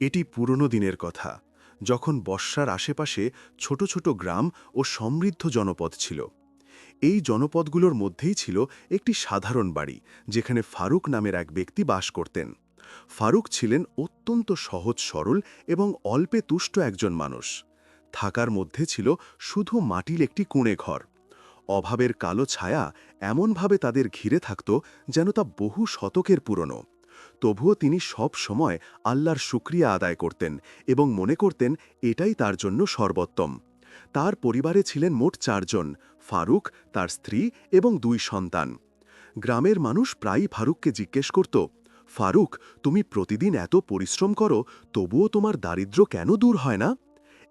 এটি পুরনো দিনের কথা, যখন বর্ষার আশেপাশে ছোট ছোট গ্রাম ও সমৃদ্ধ জনপদ ছিল। এই জনপদগুলোর মধ্যেই ছিল একটি সাধারণ বাড়ি, যেখানে ফারুক নামের এক ব্যক্তি বাস করতেন। ফারুক ছিলেন অত্যন্ত সহজ সরল এবং অল্পে তুষ্ট একজন মানুষ। থাকার মধ্যে ছিল শুধু মাটির একটি কুঁড়ে ঘর। অভাবের কালো ছায়া এমনভাবে তাদের ঘিরে থাকত যেন তা বহু শতকের পুরনো। তবুও তিনি সব সময় আল্লাহর শুকরিয়া আদায় করতেন এবং মনে করতেন এটাই তার জন্য সর্বোত্তম। তার পরিবারে ছিলেন মোট ৪ জন: ফারুক, তার স্ত্রী এবং ২ সন্তান। গ্রামের মানুষ প্রায়ই ফারুককে জিজ্ঞেস করত, ফারুক, তুমি প্রতিদিন এত পরিশ্রম করো, তবুও তোমার দারিদ্র্য কেন দূর হয় না?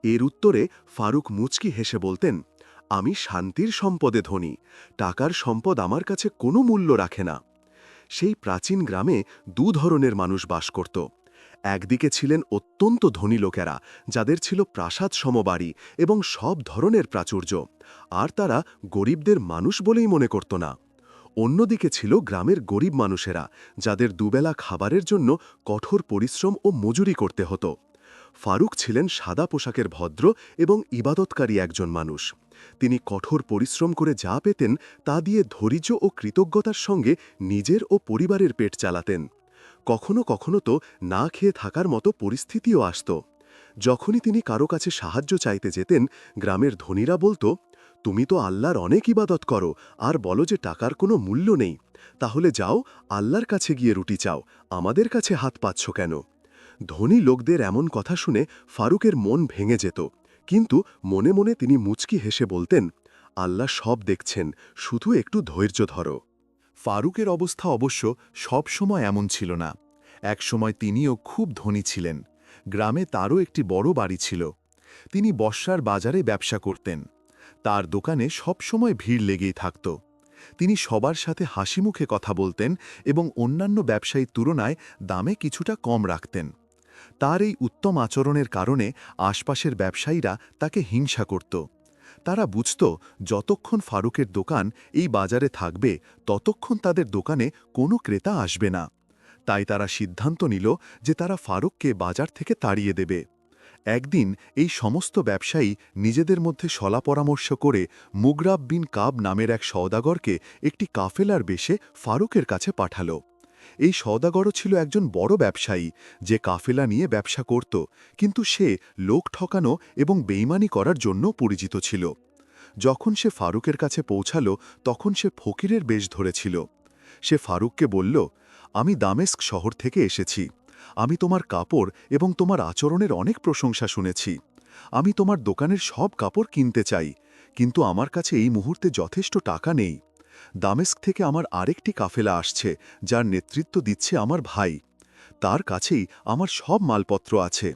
এর উত্তরে ফারুক মুচকি হেসে বলতেন, আমি শান্তির সম্পদে ধনী। টাকার সম্পদ আমার কাছে কোনো মূল্য রাখে না। সেই প্রাচীন গ্রামে ২ ধরনের মানুষ বাস করত। একদিকে ছিলেন অত্যন্ত ধনী লোকেরা, যাদের ছিল প্রাসাদ সমবাড়ি এবং সব ধরনের প্রাচুর্য, আর তারা গরিবদের মানুষ বলেই মনে করত না। অন্যদিকে ছিল গ্রামের গরিব মানুষেরা, যাদের দুবেলা খাবারের জন্য কঠোর পরিশ্রম ও মজুরি করতে হতো। ফারুক ছিলেন সাদা পোশাকের ভদ্র এবং ইবাদতকারী একজন মানুষ। তিনি কঠোর পরিশ্রম করে যা পেতেন তা দিয়ে ধৈর্য ও কৃতজ্ঞতার সঙ্গে নিজের ও পরিবারের পেট চালাতেন। কখনো কখনো তো না খেয়ে থাকার মতো পরিস্থিতিও আসত। যখনই তিনি কারো কাছে সাহায্য চাইতে যেতেন, গ্রামের ধনীরা বলতো, তুমি তো আল্লাহর অনেক ইবাদত করো আর বলো যে টাকার কোনো মূল্য নেই, তাহলে যাও আল্লাহর কাছে গিয়ে রুটি চাও, আমাদের কাছে হাত পাচ্ছ কেন? ধনী লোকদের এমন কথা শুনে ফারুকের মন ভেঙে যেত, কিন্তু মনে মনে তিনি মুচকি হেসে বলতেন, আল্লাহ সব দেখছেন, শুধু একটু ধৈর্য ধরো। ফারুকের অবস্থা অবশ্য সব সময় এমন ছিল না। একসময় তিনিও খুব ধনী ছিলেন। গ্রামে তারও একটি বড় বাড়ি ছিল। তিনি বর্ষার বাজারে ব্যবসা করতেন। তার দোকানে সবসময় ভিড় লেগেই থাকত। তিনি সবার সাথে হাসিমুখে কথা বলতেন এবং অন্যান্য ব্যবসায়ীর তুলনায় দামে কিছুটা কম রাখতেন। তার এই উত্তম আচরণের কারণে আশপাশের ব্যবসায়ীরা তাকে হিংসা করত। তারা বুঝত, যতক্ষণ ফারুকের দোকান এই বাজারে থাকবে ততক্ষণ তাদের দোকানে কোনো ক্রেতা আসবে না। তাই তারা সিদ্ধান্ত নিল যে তারা ফারুককে বাজার থেকে তাড়িয়ে দেবে। একদিন এই সমস্ত ব্যবসায়ী নিজেদের মধ্যে সলা পরামর্শ করে মুগরাব বিন কাব নামের এক সওদাগরকে একটি কাফেলার বেশে ফারুকের কাছে পাঠাল। এই সওদাগরও ছিল একজন বড় ব্যবসায়ী, যে কাফেলা নিয়ে ব্যবসা করত, কিন্তু সে লোক ঠকানো এবং বেইমানি করার জন্য পরিচিত ছিল। যখন সে ফারুকের কাছে পৌঁছাল, তখন সে ফকিরের বেশ ধরেছিল। সে ফারুককে বলল, আমি দামেস্ক শহর থেকে এসেছি। আমি তোমার কাপড় এবং তোমার আচরণের অনেক প্রশংসা শুনেছি। আমি তোমার দোকানের সব কাপড় কিনতে চাই, কিন্তু আমার কাছে এই মুহূর্তে যথেষ্ট টাকা নেই। দামেস্ক থেকে আমার আরেকটি কাফেলা আসছে, যার নেতৃত্ব দিচ্ছে আমার ভাই। তার কাছেই আমার সব মালপত্র আছে।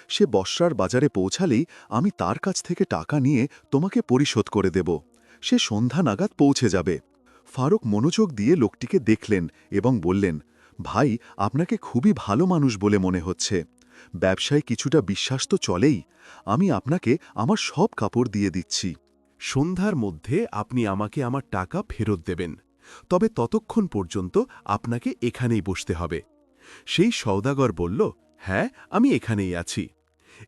সে বর্ষার বাজারে পৌঁছালেই আমি তার কাছ থেকে টাকা নিয়ে তোমাকে পরিশোধ করে দেব। সে সন্ধ্যা নাগাদ পৌঁছে যাবে। ফারুক মনোযোগ দিয়ে লোকটিকে দেখলেন এবং বললেন, ভাই, আপনাকে খুবই ভালো মানুষ বলে মনে হচ্ছে। ব্যবসায় কিছুটা বিশ্বাস তো চলেই। আমি আপনাকে আমার সব কাপড় দিয়ে দিচ্ছি। সন্ধ্যার মধ্যে আপনি আমাকে আমার টাকা ফেরত দেবেন, তবে ততক্ষণ পর্যন্ত আপনাকে এখানেই বসতে হবে। সেই সওদাগর বলল, হ্যাঁ, আমি এখানেই আছি।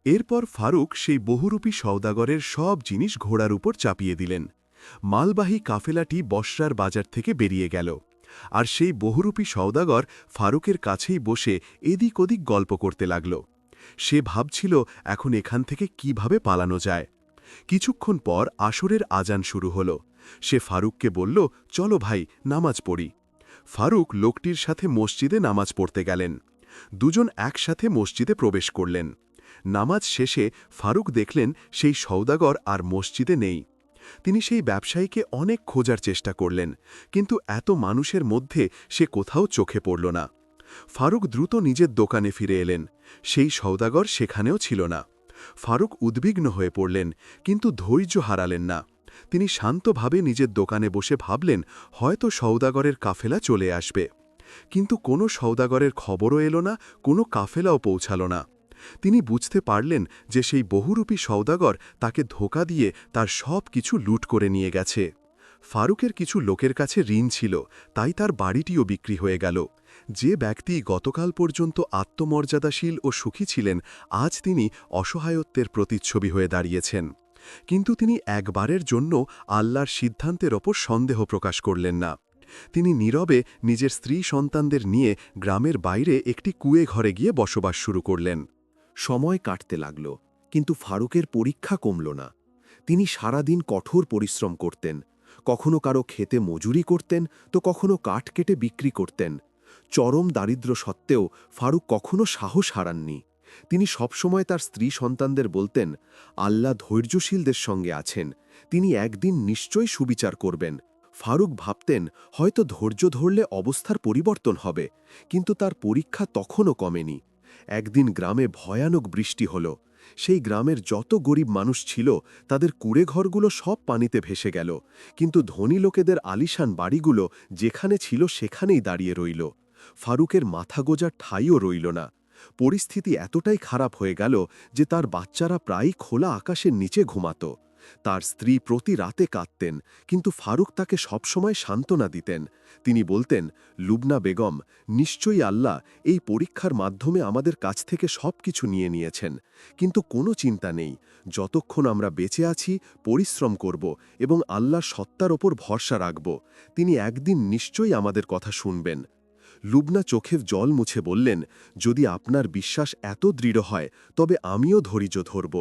এরপর ফারুক সেই বহুরূপী সওদাগরের সব জিনিস ঘোড়ার উপর চাপিয়ে দিলেন। মালবাহী কাফেলাটি বসরার বাজার থেকে বেরিয়ে গেল, আর সেই বহুরূপী সওদাগর ফারুকের কাছেই বসে এদিক ওদিক গল্প করতে লাগল। সে ভাবছিল এখন এখান থেকে কিভাবে পালানো যায়। কিছুক্ষণ পর আসরের আজান শুরু হল। সে ফারুককে বলল, চলো ভাই, নামাজ পড়ি। ফারুক লোকটির সাথে মসজিদে নামাজ পড়তে গেলেন। দুজন একসাথে মসজিদে প্রবেশ করলেন। নামাজ শেষে ফারুক দেখলেন সেই সওদাগর আর মসজিদে নেই। তিনি সেই ব্যবসায়ীকে অনেক খোঁজার চেষ্টা করলেন, কিন্তু এত মানুষের মধ্যে সে কোথাও চোখে পড়ল না। ফারুক দ্রুত নিজের দোকানে ফিরে এলেন। সেই সওদাগর সেখানেও ছিল না। ফারুক উদ্বিগ্ন হয়ে পড়লেন, কিন্তু ধৈর্য হারালেন না। তিনি শান্তভাবে নিজের দোকানে বসে ভাবলেন, হয়তো সওদাগরের কাফেলা চলে আসবে। কিন্তু কোনো সওদাগরের খবরও এলো না, কোনো কাফেলাও পৌঁছাল না। তিনি বুঝতে পারলেন যে সেই বহুরূপী সওদাগর তাকে ধোঁকা দিয়ে তার সব কিছু লুট করে নিয়ে গেছে। ফারুকের কিছু লোকের কাছে ঋণ ছিল, তাই তার বাড়িটিও বিক্রি হয়ে গেল। যে ব্যক্তি গতকাল পর্যন্ত আত্মমর্যাদাশীল ও সুখী ছিলেন, আজ তিনি অসহায়ত্বের প্রতিচ্ছবি হয়ে দাঁড়িয়েছেন। কিন্তু তিনি একবারের জন্য আল্লাহর সিদ্ধান্তের ওপর সন্দেহ প্রকাশ করলেন না। তিনি নীরবে নিজের স্ত্রী সন্তানদের নিয়ে গ্রামের বাইরে একটি কুঁয়ে ঘরে গিয়ে বসবাস শুরু করলেন। সময় কাটতে লাগল, কিন্তু ফারুকের পরীক্ষা কমল না। তিনি সারাদিন কঠোর পরিশ্রম করতেন। কখনো কারো খেতে মজুরি করতেন, তো কখনো কাঠ কেটে বিক্রি করতেন। চরম দারিদ্র্য সত্ত্বেও ফারুক কখনো সাহস হারাননি। তিনি সবসময় তার স্ত্রী সন্তানদের বলতেন, আল্লাহ ধৈর্যশীলদের সঙ্গে আছেন, তিনি একদিন নিশ্চয়ই সুবিচার করবেন। ফারুক ভাবতেন, হয়তো ধৈর্য ধরলে অবস্থার পরিবর্তন হবে, কিন্তু তার পরীক্ষা তখনও কমেনি। একদিন গ্রামে ভয়ানক বৃষ্টি হল। সেই গ্রামের যত গরিব মানুষ ছিল, তাদের কুঁড়েঘরগুলো সব পানিতে ভেসে গেল, কিন্তু ধনী লোকেদের আলিশান বাড়িগুলো যেখানে ছিল সেখানেই দাঁড়িয়ে রইল। ফারুকের মাথা গোজার ঠাঁইও রইল না। পরিস্থিতি এতটাই খারাপ হয়ে গেল যে তার বাচ্চারা প্রায়ই খোলা আকাশের নিচে ঘুমাত। তার স্ত্রী প্রতি রাতে কাঁদতেন, কিন্তু ফারুক তাকে সবসময় সান্ত্বনা দিতেন। তিনি বলতেন, লুবনা বেগম, নিশ্চয়ই আল্লাহ এই পরীক্ষার মাধ্যমে আমাদের কাছ থেকে সব কিছু নিয়ে নিয়েছেন, কিন্তু কোনো চিন্তা নেই। যতক্ষণ আমরা বেঁচে আছি পরিশ্রম করব এবং আল্লাহর সত্তার ওপর ভরসা রাখব। তিনি একদিন নিশ্চয়ই আমাদের কথা শুনবেন। লুবনা চোখের জল মুছে বললেন, যদি আপনার বিশ্বাস এত দৃঢ় হয় তবে আমিও ধৈর্য ধরব।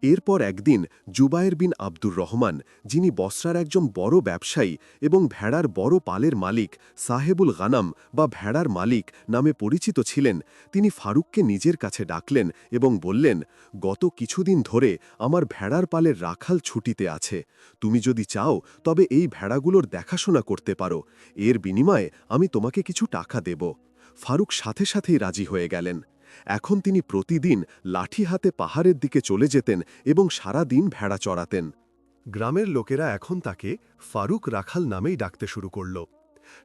এরপর একদিন জুবায়ের বিন আব্দুর রহমান, যিনি বসরার একজন বড় ব্যবসায়ী এবং ভেড়ার বড় পালের মালিক, সাহেবুল গানাম বা ভেড়ার মালিক নামে পরিচিত ছিলেন, তিনি ফারুককে নিজের কাছে ডাকলেন এবং বললেন, গত কিছুদিন ধরে আমার ভেড়ার পালের রাখাল ছুটিতে আছে। তুমি যদি চাও তবে এই ভেড়াগুলোর দেখাশোনা করতে পারো। এর বিনিময়ে আমি তোমাকে কিছু টাকা দেব। ফারুক সাথে সাথেই রাজি হয়ে গেলেন। এখন তিনি প্রতিদিন লাঠি হাতে পাহাড়ের দিকে চলে যেতেন এবং সারা দিন ভেড়া চড়াতেন। গ্রামের লোকেরা এখন তাকে ফারুক রাখাল নামেই ডাকতে শুরু করল।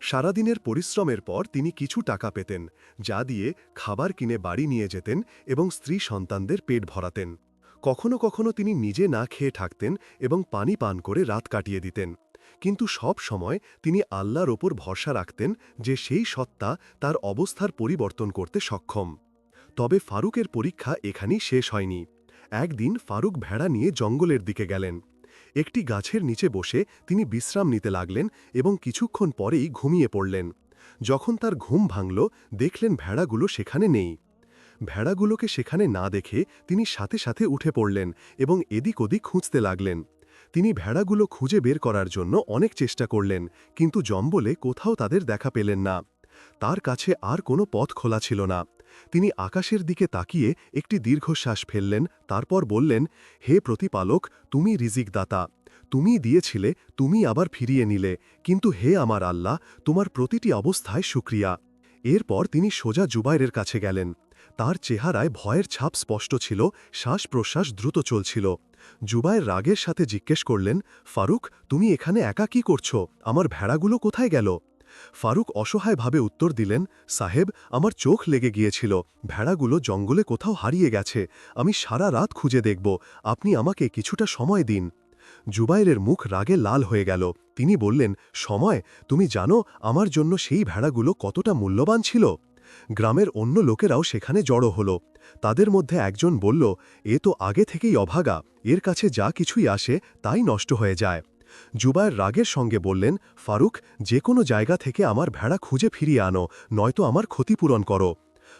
সারাদিনের পরিশ্রমের পর তিনি কিছু টাকা পেতেন, যা দিয়ে খাবার কিনে বাড়ি নিয়ে যেতেন এবং স্ত্রী সন্তানদের পেট ভরাতেন। কখনো কখনো তিনি নিজে না খেয়ে থাকতেন এবং পানি পান করে রাত কাটিয়ে দিতেন। কিন্তু সব সময় তিনি আল্লাহর ওপর ভরসা রাখতেন যে সেই সত্তা তার অবস্থার পরিবর্তন করতে সক্ষম। তবে ফারুকের পরীক্ষা এখানেই শেষ হয়নি। একদিন ফারুক ভেড়া নিয়ে জঙ্গলের দিকে গেলেন। একটি গাছের নিচে বসে তিনি বিশ্রাম নিতে লাগলেন এবং কিছুক্ষণ পরেই ঘুমিয়ে পড়লেন। যখন তার ঘুম ভাঙল, দেখলেন ভেড়াগুলো সেখানে নেই। ভেড়াগুলোকে সেখানে না দেখে তিনি সাথে সাথে উঠে পড়লেন এবং এদিক ওদিক খুঁজতে লাগলেন। তিনি ভেড়াগুলো খুঁজে বের করার জন্য অনেক চেষ্টা করলেন, কিন্তু জঙ্গলে কোথাও তাদের দেখা পেলেন না। তার কাছে আর কোনো পথ খোলা ছিল না। তিনি আকাশের দিকে তাকিয়ে একটি দীর্ঘশ্বাস ফেললেন, তারপর বললেন, হে প্রতিপালক, তুমি রিজিক দাতা। তুমি দিয়েছিলে, তুমি আবার ফিরিয়ে নিলে, কিন্তু হে আমার আল্লাহ, তোমার প্রতিটি অবস্থায় শুকরিয়া। এরপর তিনি সোজা জুবায়েরের কাছে গেলেন। তার চেহারায় ভয়ের ছাপ স্পষ্ট ছিল, শ্বাস প্রশ্বাস দ্রুত চলছিল। জুবায়ের রাগের সাথে জিজ্ঞেস করলেন, ফারুক, তুমি এখানে একা কি করছো? আমার ভেড়াগুলো কোথায় গেল? ফারুক অসহায়ভাবে উত্তর দিলেন, সাহেব, আমার চোখ লেগে গিয়েছিল, ভেড়াগুলো জঙ্গলে কোথাও হারিয়ে গেছে। আমি সারা রাত খুঁজে দেখব, আপনি আমাকে কিছুটা সময় দিন। জুবায়েরের মুখ রাগে লাল হয়ে গেল। তিনি বললেন, সময়? তুমি জানো আমার জন্য সেই ভেড়াগুলো কতটা মূল্যবান ছিল? গ্রামের অন্য লোকেরাও সেখানে জড়ো হল। তাদের মধ্যে একজন বলল, এ তো আগে থেকেই অভাগা, এর কাছে যা কিছুই আসে তাই নষ্ট হয়ে যায়। জুবায়ের রাগের সঙ্গে বললেন, ফারুক, যে কোনো জায়গা থেকে আমার ভেড়া খুঁজে ফিরিয়ে আনো, নয়তো আমার ক্ষতিপূরণ করো।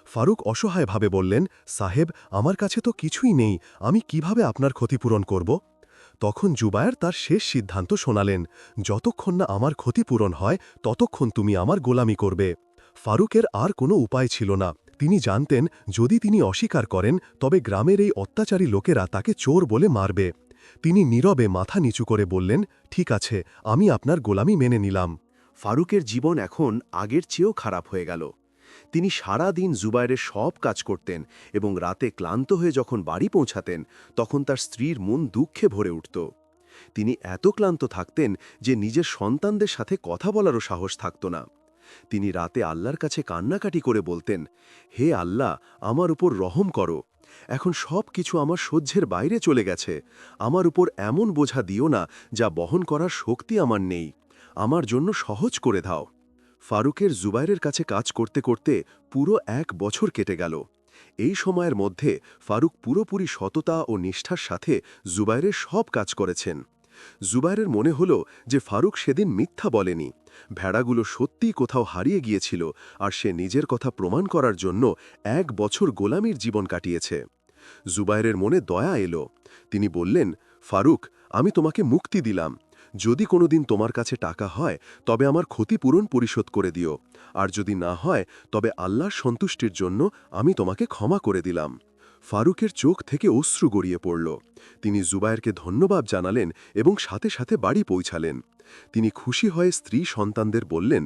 ফারুক অসহায়ভাবে বললেন, সাহেব, আমার কাছে তো কিছুই নেই, আমি কিভাবে আপনার ক্ষতিপূরণ করব? তখন জুবায়ের তার শেষ সিদ্ধান্ত শোনালেন, যতক্ষণ না আমার ক্ষতিপূরণ হয় ততক্ষণ তুমি আমার গোলামি করবে। ফারুকের আর কোনো উপায় ছিল না। তিনি জানতেন, যদি তিনি অস্বীকার করেন তবে গ্রামের এই অত্যাচারী লোকেরা তাকে চোর বলে মারবে। তিনি নীরবে মাথা নিচু করে বললেন, ঠিক আছে, আমি আপনার গোলামি মেনে নিলাম। ফারুকের জীবন এখন আগের চেয়েও খারাপ হয়ে গেল। তিনি সারা দিন জুবায়েরের সব কাজ করতেন এবং রাতে ক্লান্ত হয়ে যখন বাড়ি পৌঁছাতেন তখন তার স্ত্রীর মন দুঃখে ভরে উঠত। তিনি এত ক্লান্ত থাকতেন যে নিজের সন্তানদের সাথে কথা বলারও সাহস থাকত না। তিনি রাতে আল্লাহর কাছে কান্নাকাটি করে বলতেন, হে আল্লাহ, আমার উপর রহম করো। এখন সব কিছু আমার সহ্যের বাইরে চলে গেছে। আমার উপর এমন বোঝা দিও না যা বহন করার শক্তি আমার নেই। আমার জন্য সহজ করে দাও। ফারুকের জুবাইরের কাছে কাজ করতে করতে পুরো 1 বছর কেটে গেল। এই সময়ের মধ্যে ফারুক পুরোপুরি সততা ও নিষ্ঠার সাথে জুবাইরের সব কাজ করেছেন। জুবাইরের মনে হল যে ফারুক সেদিন মিথ্যা বলেনি। ভেড়াগুলো সত্যিই কোথাও হারিয়ে গিয়েছিল, আর সে নিজের কথা প্রমাণ করার জন্য 1 বছর গোলামির জীবন কাটিয়েছে। জুবাইরের মনে দয়া এলো। তিনি বললেন, ফারুক, আমি তোমাকে মুক্তি দিলাম। যদি কোনোদিন তোমার কাছে টাকা হয় তবে আমার ক্ষতিপূরণ পরিশোধ করে দিও, আর যদি না হয় তবে আল্লাহর সন্তুষ্টির জন্য আমি তোমাকে ক্ষমা করে দিলাম। ফারুকের চোখ থেকে অশ্রু গড়িয়ে পড়ল। তিনি জুবায়েরকে ধন্যবাদ জানালেন এবং সাথে সাথে বাড়ি পৌঁছালেন। তিনি খুশি হয়ে স্ত্রী সন্তানদের বললেন,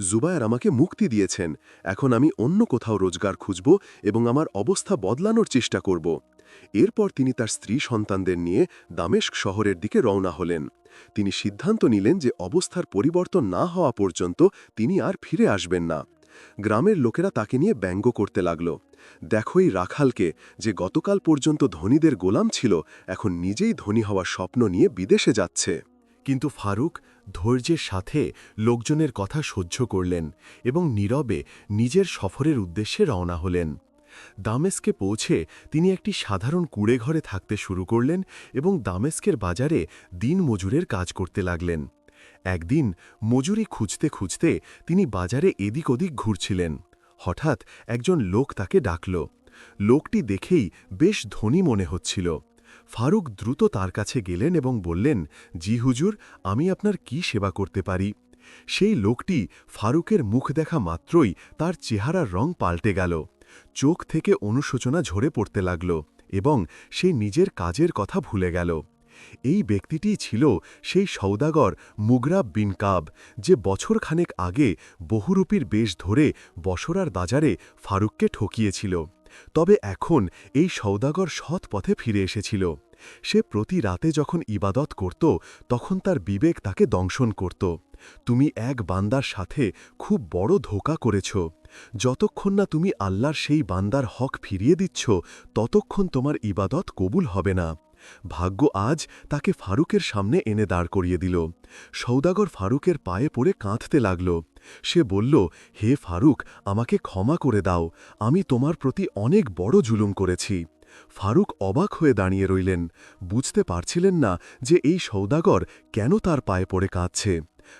জুবায়ের আমাকে মুক্তি দিয়েছেন, এখন আমি অন্য কোথাও রোজগার খুঁজব এবং আমার অবস্থা বদলানোর চেষ্টা করব। এরপর তিনি তার স্ত্রী সন্তানদের নিয়ে দামেস্ক শহরের দিকে রওনা হলেন। তিনি সিদ্ধান্ত নিলেন যে অবস্থার পরিবর্তন না হওয়া পর্যন্ত তিনি আর ফিরে আসবেন না। গ্রামের লোকেরা তাকে নিয়ে ব্যঙ্গ করতে লাগল। দেখো এই রাখালকে, যে গতকাল পর্যন্ত ধনীদের গোলাম ছিল, এখন নিজেই ধনী হওয়ার স্বপ্ন নিয়ে বিদেশে যাচ্ছে। কিন্তু ফারুক ধৈর্যের সাথে লোকজনের কথা সহ্য করলেন এবং নীরবে নিজের সফরের উদ্দেশ্যে রওনা হলেন। দামেস্কে পৌঁছে তিনি একটি সাধারণ কুঁড়েঘরে থাকতে শুরু করলেন এবং দামেস্কের বাজারে দিন মজুরের কাজ করতে লাগলেন। একদিন মজুরি খুঁজতে খুঁজতে তিনি বাজারে এদিক ওদিক ঘুরছিলেন। হঠাৎ একজন লোক তাকে ডাকল। লোকটি দেখেই বেশ ধনী মনে হচ্ছিল। ফারুক দ্রুত তার কাছে গেলেন এবং বললেন, জি হুজুর, আমি আপনার কি সেবা করতে পারি? সেই লোকটি ফারুকের মুখ দেখা মাত্রই তার চেহারার রং পাল্টে গেল। চোখ থেকে অনুশোচনা ঝরে পড়তে লাগল এবং সে নিজের কাজের কথা ভুলে গেল। এই ব্যক্তিটিই ছিল সেই সওদাগর মুগরাব বিন কাব, যে বছরখানেক আগে বহুরূপীর বেশ ধরে বসরার বাজারে ফারুককে ঠকিয়েছিল। তবে এখন এই সওদাগর সৎ পথে ফিরে এসেছিল। সে প্রতি রাতে যখন ইবাদত করত তখন তার বিবেক তাকে দংশন করত। তুমি এক বান্দার সাথে খুব বড় ধোঁকা করেছ। যতক্ষণ না তুমি আল্লাহর সেই বান্দার হক ফিরিয়ে দিচ্ছ ততক্ষণ তোমার ইবাদত কবুল হবে না। ভাগ্য আজ তাকে ফারুকের সামনে এনে দাঁড় করিয়ে দিল। সওদাগর ফারুকের পায়ে পড়ে কাঁদতে লাগল। সে বলল, হে ফারুক, আমাকে ক্ষমা করে দাও, আমি তোমার প্রতি অনেক বড় জুলুম করেছি। ফারুক অবাক হয়ে দাঁড়িয়ে রইলেন। বুঝতে পারছিলেন না যে এই সওদাগর কেন তার পায়ে পড়ে কাঁদছে।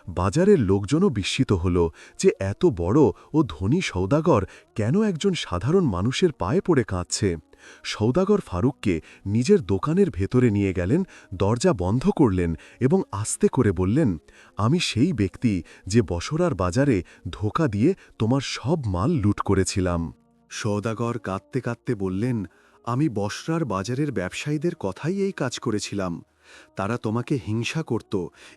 বাজারের লোকজনও বিস্মিত হল যে এত বড় ও ধনী সওদাগর কেন একজন সাধারণ মানুষের পায়ে পড়ে কাঁদছে। সওদাগর ফারুককে নিজের দোকানের ভেতরে নিয়ে গেলেন, দরজা বন্ধ করলেন এবং আস্তে করে বললেন, আমি সেই ব্যক্তি যে বসরার বাজারে ধোঁকা দিয়ে তোমার সব মাল লুট করেছিলাম। সওদাগর কাঁদতে কাঁদতে বললেন, আমি বসরার বাজারের ব্যবসায়ীদের কথাই এই কাজ করেছিলাম। তারা তোমাকে হিংসা করত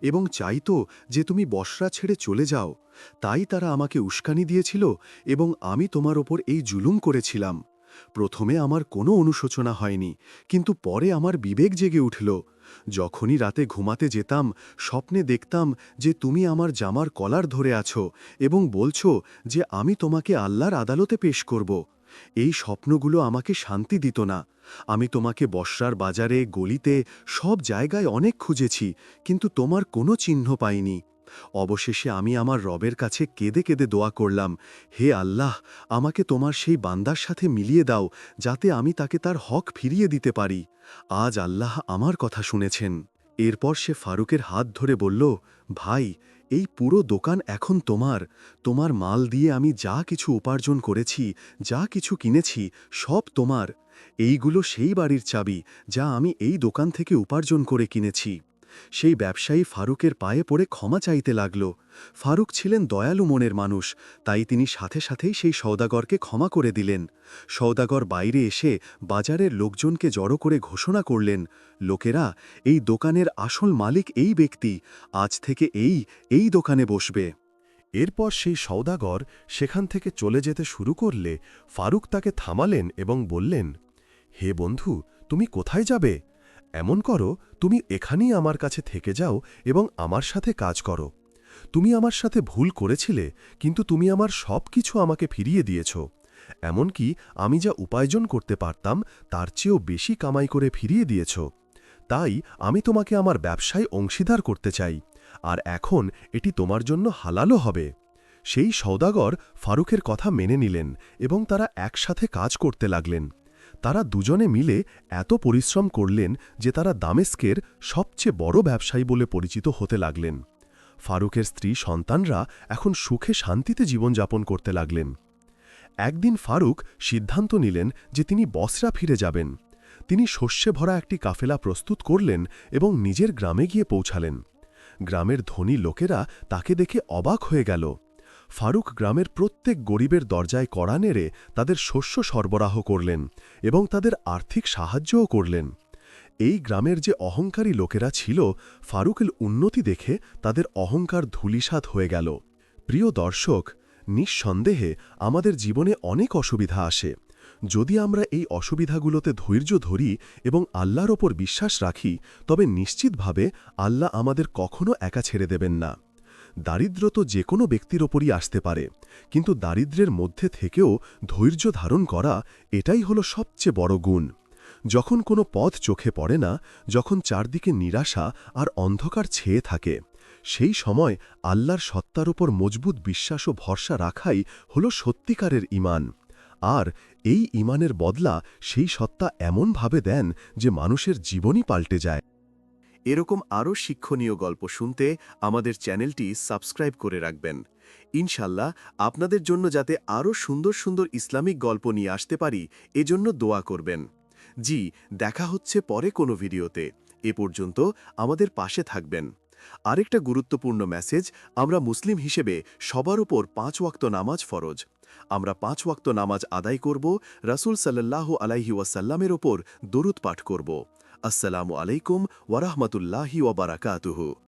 এবং চাইত যে তুমি বসরা ছেড়ে চলে যাও। তাই তারা আমাকে উস্কানি দিয়েছিল এবং আমি তোমার ওপর এই জুলুম করেছিলাম। প্রথমে আমার কোনো অনুশোচনা হয়নি, কিন্তু পরে আমার বিবেক জেগে উঠল। যখনই রাতে ঘুমাতে যেতাম স্বপ্নে দেখতাম যে তুমি আমার জামার কলার ধরে আছো এবং বলছো যে আমি তোমাকে আল্লাহর আদালতে পেশ করব। এই স্বপ্নগুলো আমাকে শান্তি দিত না। আমি তোমাকে বসরার বাজারে, গলিতে, সব জায়গায় অনেক খুঁজেছি, কিন্তু তোমার কোনো চিহ্ন পাইনি। অবশেষে আমি আমার রবের কাছে কেঁদে কেঁদে দোয়া করলাম, হে আল্লাহ, আমাকে তোমার সেই বান্দার সাথে মিলিয়ে দাও যাতে আমি তাকে তার হক ফিরিয়ে দিতে পারি। আজ আল্লাহ আমার কথা শুনেছেন। এরপর সে ফারুকের হাত ধরে বলল, ভাই, এই পুরো দোকান এখন তোমার। তোমার মাল দিয়ে আমি যা কিছু উপার্জন করেছি, যা কিছু কিনেছি, সব তোমার। এইগুলো সেই বাড়ির চাবি যা আমি এই দোকান থেকে উপার্জন করে কিনেছি। সেই ব্যবসায়ী ফারুকের পায়ে পড়ে ক্ষমা চাইতে লাগল। ফারুক ছিলেন দয়ালু মনের মানুষ, তাই তিনি সাথে সাথেই সেই সওদাগরকে ক্ষমা করে দিলেন। সওদাগর বাইরে এসে বাজারের লোকজনকে জড়ো করে ঘোষণা করলেন, লোকেরা, এই দোকানের আসল মালিক এই ব্যক্তি, আজ থেকে এই দোকানে বসবে। এরপর সেই সওদাগর সেখান থেকে চলে যেতে শুরু করলে ফারুক তাকে থামালেন এবং বললেন, হে বন্ধু, তুমি কোথায় যাবে? এমন করো, তুমি এখানেই আমার কাছে থেকে যাও এবং আমার সাথে কাজ করো। তুমি আমার সাথে ভুল করেছিলে, কিন্তু তুমি আমার সব কিছু আমাকে ফিরিয়ে দিয়েছ। এমনকি আমি যা উপার্জন করতে পারতাম তার চেয়েও বেশি কামাই করে ফিরিয়ে দিয়েছ। তাই আমি তোমাকে আমার ব্যবসায় অংশীদার করতে চাই, আর এখন এটি তোমার জন্য হালালও হবে। সেই সওদাগর ফারুকের কথা মেনে নিলেন এবং তারা একসাথে কাজ করতে লাগলেন। তারা দুজনে মিলে এত পরিশ্রম করলেন যে তারা দামেস্কের সবচেয়ে বড় ব্যবসায়ী বলে পরিচিত হতে লাগলেন। ফারুকের স্ত্রী সন্তানরা এখন সুখে শান্তিতে জীবনযাপন করতে লাগলেন। একদিন ফারুক সিদ্ধান্ত নিলেন যে তিনি বসরা ফিরে যাবেন। তিনি শস্যে ভরা একটি কাফেলা প্রস্তুত করলেন এবং নিজের গ্রামে গিয়ে পৌঁছালেন। গ্রামের ধনী লোকেরা তাকে দেখে অবাক হয়ে গেল। ফারুক গ্রামের প্রত্যেক গরিবের দরজায় কড়া নেড়ে তাদের শস্য সরবরাহ করলেন এবং তাদের আর্থিক সাহায্যও করলেন। এই গ্রামের যে অহংকারী লোকেরা ছিল, ফারুকের উন্নতি দেখে তাদের অহংকার ধূলিসাৎ হয়ে গেল। প্রিয় দর্শক, নিঃসন্দেহে আমাদের জীবনে অনেক অসুবিধা আসে। যদি আমরা এই অসুবিধাগুলোতে ধৈর্য ধরি এবং আল্লাহর ওপর বিশ্বাস রাখি, তবে নিশ্চিতভাবে আল্লাহ আমাদের কখনো একা ছেড়ে দেবেন না। দারিদ্র্য তো যে কোনো ব্যক্তির ওপরই আসতে পারে, কিন্তু দারিদ্র্যের মধ্যে থেকেও ধৈর্য ধারণ করা, এটাই হলো সবচেয়ে বড় গুণ। যখন কোনো পথ চোখে পড়ে না, যখন চারদিকে নিরাশা আর অন্ধকার ছেয়ে থাকে, সেই সময় আল্লাহর সত্তার ওপর মজবুত বিশ্বাস ও ভরসা রাখাই হল সত্যিকারের ঈমান। আর এই ঈমানের বদলা সেই সত্তা এমনভাবে দেন যে মানুষের জীবনই পাল্টে যায়। এরকম আরও শিক্ষণীয় গল্প শুনতে আমাদের চ্যানেলটি সাবস্ক্রাইব করে রাখবেন। ইনশাল্লাহ আপনাদের জন্য যাতে আরও সুন্দর সুন্দর ইসলামিক গল্প নিয়ে আসতে পারি, এজন্য দোয়া করবেন। জি, দেখা হচ্ছে পরে কোনো ভিডিওতে। এ পর্যন্ত আমাদের পাশে থাকবেন। আরেকটা গুরুত্বপূর্ণ মেসেজ, আমরা মুসলিম হিসেবে সবার উপর 5 ওয়াক্ত নামাজ ফরজ। আমরা 5 ওয়াক্ত নামাজ আদায় করব, রাসূল সাল্লাল্লাহু আলাইহি ওয়াসাল্লামের ওপর দরুদ পাঠ করব। আসসালামু আলাইকুম ওয়া রাহমাতুল্লাহি ওয়া বারাকাতুহু।